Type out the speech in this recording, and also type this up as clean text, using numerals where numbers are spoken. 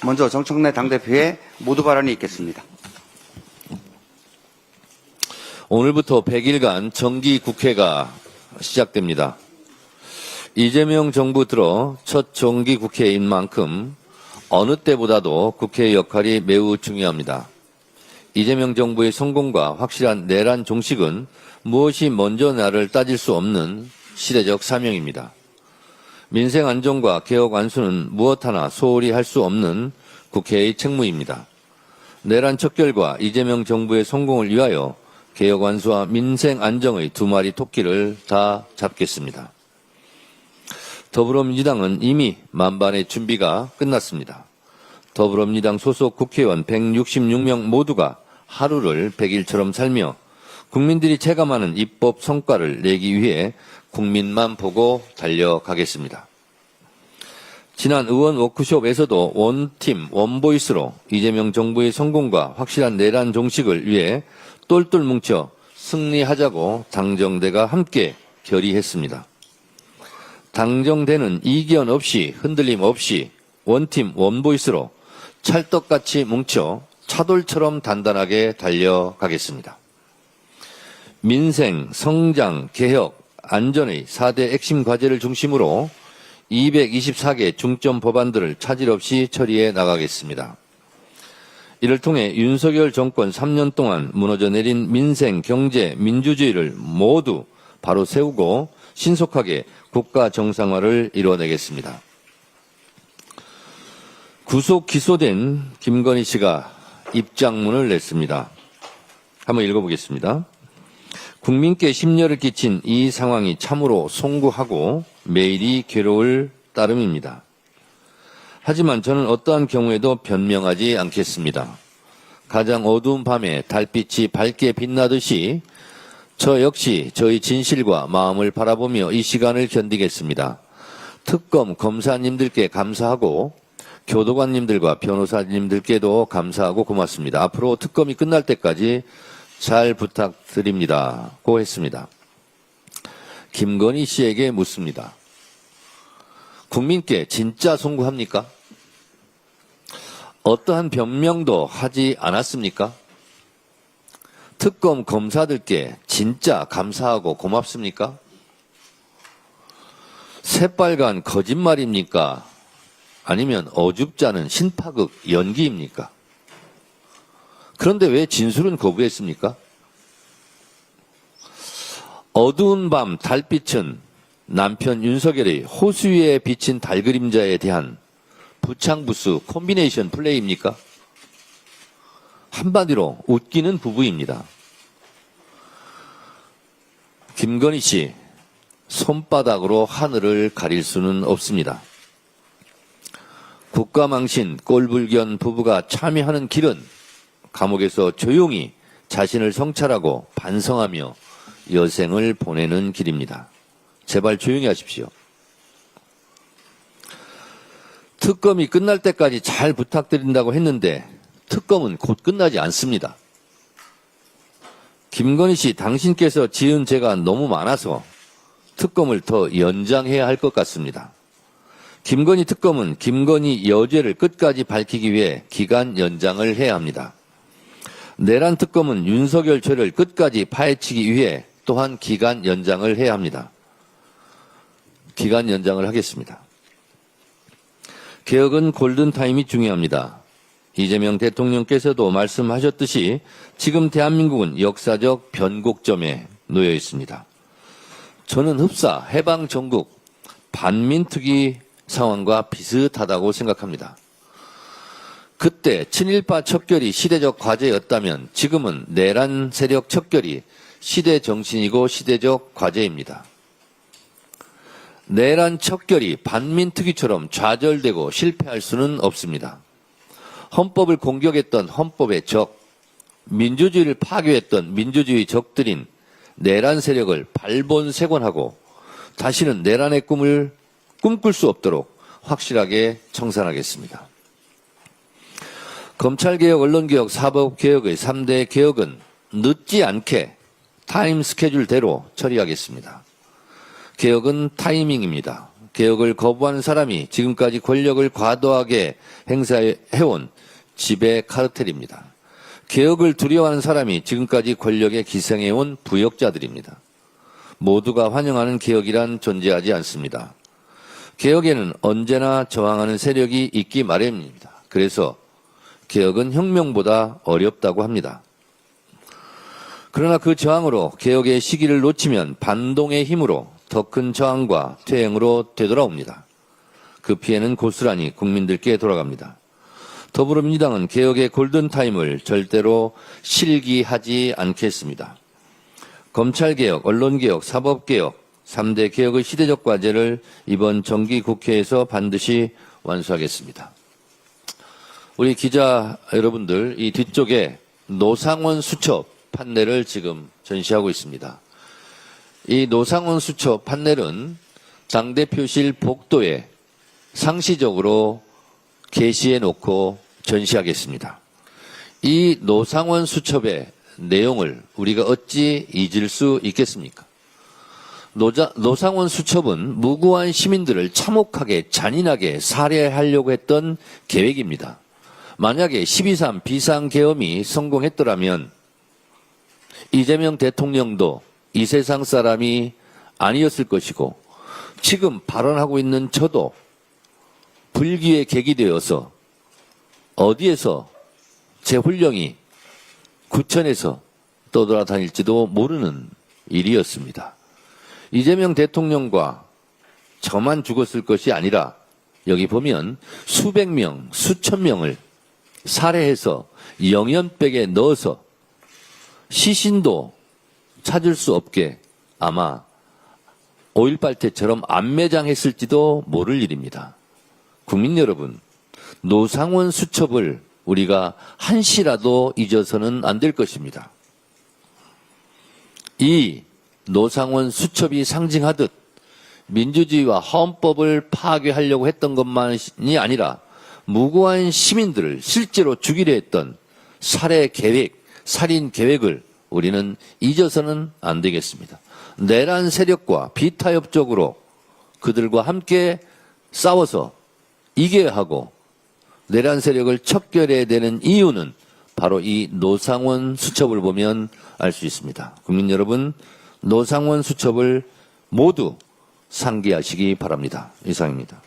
먼저 정청래 당대표의 모두 발언이 있겠습니다. 오늘부터 100일간 정기국회가 시작됩니다. 이재명 정부 들어 첫 정기국회인 만큼 어느 때보다도 국회의 역할이 매우 중요합니다. 이재명 정부의 성공과 확실한 내란 종식은 무엇이 먼저 나를 따질 수 없는 시대적 사명입니다. 민생 안정과 개혁 완수는 무엇 하나 소홀히 할 수 없는 국회의 책무입니다. 내란 척결과 이재명 정부의 성공을 위하여 개혁 완수와 민생 안정의 두 마리 토끼를 다 잡겠습니다. 더불어민주당은 이미 만반의 준비가 끝났습니다. 더불어민주당 소속 국회의원 166명 모두가 하루를 100일처럼 살며 국민들이 체감하는 입법 성과를 내기 위해 국민만 보고 달려가겠습니다. 지난 의원 워크숍에서도 원팀, 원보이스로 이재명 정부의 성공과 확실한 내란 종식을 위해 똘똘 뭉쳐 승리하자고 당정대가 함께 결의했습니다. 당정대는 이견 없이 흔들림 없이 원팀, 원보이스로 찰떡같이 뭉쳐 차돌처럼 단단하게 달려가겠습니다. 민생, 성장, 개혁, 안전의 4대 핵심 과제를 중심으로 224개 중점 법안들을 차질 없이 처리해 나가겠습니다. 이를 통해 윤석열 정권 3년 동안 무너져 내린 민생, 경제, 민주주의를 모두 바로 세우고 신속하게 국가 정상화를 이뤄내겠습니다. 구속 기소된 김건희 씨가 입장문을 냈습니다. 한번 읽어보겠습니다. 국민께 심려를 끼친 이 상황이 참으로 송구하고 매일이 괴로울 따름입니다. 하지만 저는 어떠한 경우에도 변명하지 않겠습니다. 가장 어두운 밤에 달빛이 밝게 빛나듯이 저 역시 저희 진실과 마음을 바라보며 이 시간을 견디겠습니다. 특검 검사님들께 감사하고 교도관님들과 변호사님들께도 감사하고 고맙습니다. 앞으로 특검이 끝날 때까지 잘 부탁드립니다. 고 했습니다. 김건희 씨에게 묻습니다. 국민께 진짜 송구합니까? 어떠한 변명도 하지 않았습니까? 특검 검사들께 진짜 감사하고 고맙습니까? 새빨간 거짓말입니까? 아니면 어줍지 않은 신파극 연기입니까? 그런데 왜 진술은 거부했습니까? 어두운 밤 달빛은 남편 윤석열의 호수 위에 비친 달그림자에 대한 부창부수 콤비네이션 플레이입니까? 한마디로 웃기는 부부입니다. 김건희 씨, 손바닥으로 하늘을 가릴 수는 없습니다. 국가망신 꼴불견 부부가 참여하는 길은 감옥에서 조용히 자신을 성찰하고 반성하며 여생을 보내는 길입니다. 제발 조용히 하십시오. 특검이 끝날 때까지 잘 부탁드린다고 했는데 특검은 곧 끝나지 않습니다. 김건희 씨, 당신께서 지은 죄가 너무 많아서 특검을 더 연장해야 할 것 같습니다. 김건희 특검은 김건희 여죄를 끝까지 밝히기 위해 기간 연장을 해야 합니다. 내란 특검은 윤석열 죄를 끝까지 파헤치기 위해 또한 기간 연장을 해야 합니다. 기간 연장을 하겠습니다. 개혁은 골든타임이 중요합니다. 이재명 대통령께서도 말씀하셨듯이 지금 대한민국은 역사적 변곡점에 놓여 있습니다. 저는 흡사, 해방 전국, 반민특위 상황과 비슷하다고 생각합니다. 그때 친일파 척결이 시대적 과제였다면 지금은 내란 세력 척결이 시대 정신이고 시대적 과제입니다. 내란 척결이 반민특위처럼 좌절되고 실패할 수는 없습니다. 헌법을 공격했던 헌법의 적, 민주주의를 파괴했던 민주주의 적들인 내란 세력을 발본색원하고 다시는 내란의 꿈을 꿈꿀 수 없도록 확실하게 청산하겠습니다. 검찰개혁, 언론개혁, 사법개혁의 3대 개혁은 늦지 않게 타임 스케줄대로 처리하겠습니다. 개혁은 타이밍입니다. 개혁을 거부하는 사람이 지금까지 권력을 과도하게 행사해온 지배 카르텔입니다. 개혁을 두려워하는 사람이 지금까지 권력에 기생해온 부역자들입니다. 모두가 환영하는 개혁이란 존재하지 않습니다. 개혁에는 언제나 저항하는 세력이 있기 마련입니다. 그래서 개혁은 혁명보다 어렵다고 합니다. 그러나 그 저항으로 개혁의 시기를 놓치면 반동의 힘으로 더 큰 저항과 퇴행으로 되돌아옵니다. 그 피해는 고스란히 국민들께 돌아갑니다. 더불어민주당은 개혁의 골든타임을 절대로 실기하지 않겠습니다. 검찰개혁, 언론개혁, 사법개혁, 3대 개혁의 시대적 과제를 이번 정기국회에서 반드시 완수하겠습니다. 우리 기자 여러분들, 이 뒤쪽에 노상원 수첩 판넬을 지금 전시하고 있습니다. 이 노상원 수첩 판넬은 당대표실 복도에 상시적으로 게시해 놓고 전시하겠습니다. 이 노상원 수첩의 내용을 우리가 어찌 잊을 수 있겠습니까? 노상원 수첩은 무고한 시민들을 참혹하게 잔인하게 살해하려고 했던 계획입니다. 만약에 12.3 비상계엄이 성공했더라면 이재명 대통령도 이 세상 사람이 아니었을 것이고 지금 발언하고 있는 저도 불기의 객이 되어서 어디에서 제 훈령이 구천에서 떠돌아다닐지도 모르는 일이었습니다. 이재명 대통령과 저만 죽었을 것이 아니라 여기 보면 수백 명, 수천 명을 살해해서 영연백에 넣어서 시신도 찾을 수 없게 아마 5.18 때처럼 안매장했을지도 모를 일입니다. 국민 여러분, 노상원 수첩을 우리가 한시라도 잊어서는 안 될 것입니다. 이 노상원 수첩이 상징하듯 민주주의와 헌법을 파괴하려고 했던 것만이 아니라 무고한 시민들을 실제로 죽이려 했던 살해 계획, 살인 계획을 우리는 잊어서는 안 되겠습니다. 내란 세력과 비타협적으로 그들과 함께 싸워서 이겨야 하고 내란 세력을 척결해야 되는 이유는 바로 이 노상원 수첩을 보면 알 수 있습니다. 국민 여러분, 노상원 수첩을 모두 상기하시기 바랍니다. 이상입니다.